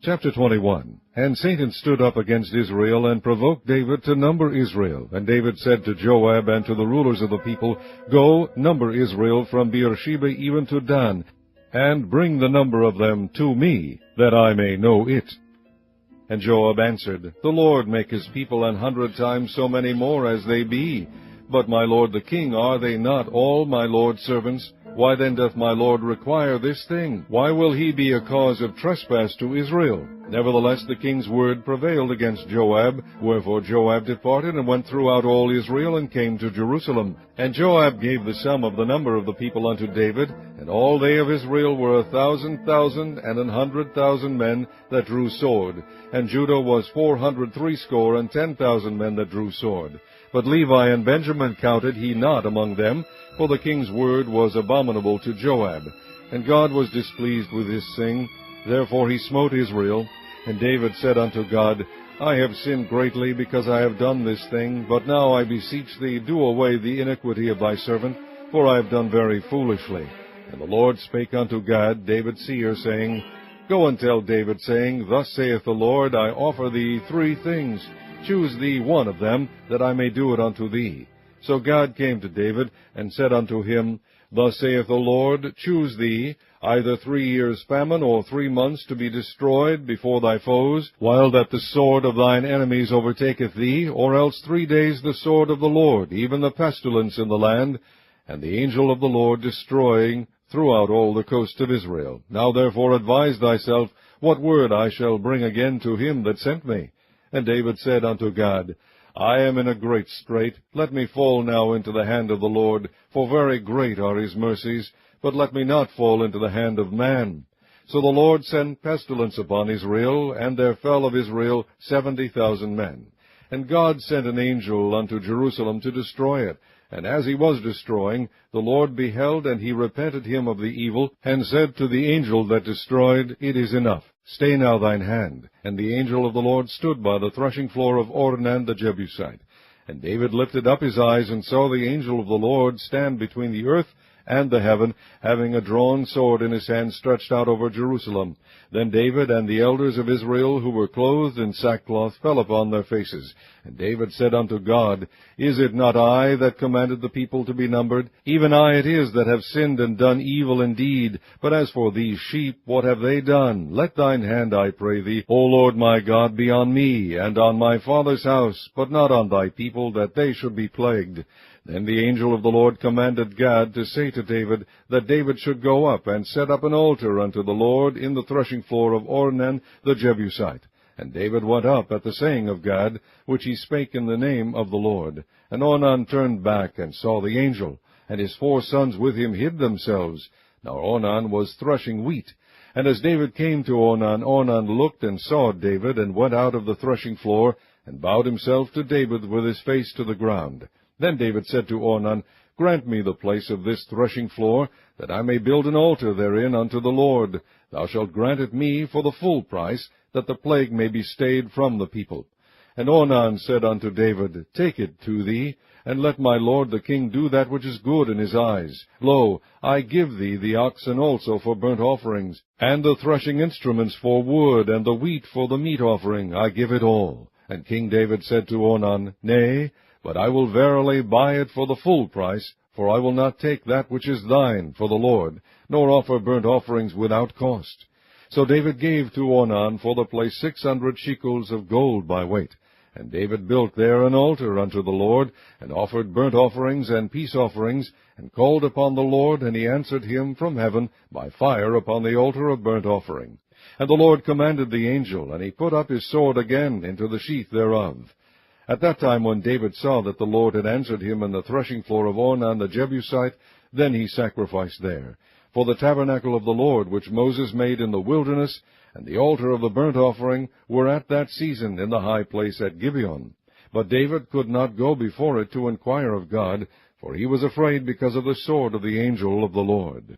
Chapter 21. And Satan stood up against Israel, and provoked David to number Israel. And David said to Joab and to the rulers of the people, Go, number Israel from Beersheba even to Dan, and bring the number of them to me, that I may know it. And Joab answered, The Lord make his people 100 times so many more as they be. But my lord the king, are they not all my lord's servants? Why then doth my lord require this thing? Why will he be a cause of trespass to Israel? Nevertheless the king's word prevailed against Joab, wherefore Joab departed and went throughout all Israel, and came to Jerusalem. And Joab gave the sum of the number of the people unto David, and all they of Israel were 1,000,000 and 100,000 men that drew sword, and Judah was 460,010 men that drew sword. But Levi and Benjamin counted he not among them, for the king's word was abominable to Joab. And God was displeased with this thing, therefore he smote Israel. And David said unto God, I have sinned greatly, because I have done this thing. But now I beseech thee, do away the iniquity of thy servant, for I have done very foolishly. And the Lord spake unto Gad, David's seer, saying, Go and tell David, saying, Thus saith the Lord, I offer thee 3 things. Choose thee one of them, that I may do it unto thee. So Gad came to David, and said unto him, Thus saith the Lord, Choose thee either 3 years' famine, or 3 months to be destroyed before thy foes, while that the sword of thine enemies overtaketh thee, or else 3 days the sword of the Lord, even the pestilence in the land, and the angel of the Lord destroying throughout all the coast of Israel. Now therefore advise thyself what word I shall bring again to him that sent me. And David said unto Gad, I am in a great strait. Let me fall now into the hand of the Lord, for very great are his mercies, but let me not fall into the hand of man. So the Lord sent pestilence upon Israel, and there fell of Israel 70,000 men. And God sent an angel unto Jerusalem to destroy it. And as he was destroying, the Lord beheld, and he repented him of the evil, and said to the angel that destroyed, It is enough. Stay now thine hand. And the angel of the Lord stood by the threshing floor of Ornan the Jebusite. And David lifted up his eyes, and saw the angel of the Lord stand between the earth and the heaven, having a drawn sword in his hand stretched out over Jerusalem. Then David and the elders of Israel, who were clothed in sackcloth, fell upon their faces. And David said unto God, Is it not I that commanded the people to be numbered? Even I it is that have sinned and done evil indeed. But as for these sheep, what have they done? Let thine hand, I pray thee, O Lord my God, be on me, and on my father's house, but not on thy people, that they should be plagued. Then the angel of the Lord commanded Gad to say to David, that David should go up and set up an altar unto the Lord in the threshing floor of Ornan the Jebusite. And David went up at the saying of Gad, which he spake in the name of the Lord. And Ornan turned back and saw the angel, and his 4 sons with him hid themselves. Now Ornan was threshing wheat. And as David came to Ornan, Ornan looked and saw David, and went out of the threshing floor, and bowed himself to David with his face to the ground. Then David said to Ornan, Grant me the place of this threshing floor, that I may build an altar therein unto the Lord. Thou shalt grant it me for the full price, that the plague may be stayed from the people. And Ornan said unto David, Take it to thee, and let my lord the king do that which is good in his eyes. Lo, I give thee the oxen also for burnt offerings, and the threshing instruments for wood, and the wheat for the meat offering. I give it all. And King David said to Ornan, Nay, but I will verily buy it for the full price, for I will not take that which is thine for the Lord, nor offer burnt offerings without cost. So David gave to Ornan for the place 600 shekels of gold by weight. And David built there an altar unto the Lord, and offered burnt offerings and peace offerings, and called upon the Lord, and he answered him from heaven by fire upon the altar of burnt offering. And the Lord commanded the angel, and he put up his sword again into the sheath thereof. At that time when David saw that the Lord had answered him in the threshing floor of Ornan the Jebusite, then he sacrificed there. For the tabernacle of the Lord, which Moses made in the wilderness, and the altar of the burnt offering, were at that season in the high place at Gibeon. But David could not go before it to inquire of God, for he was afraid because of the sword of the angel of the Lord.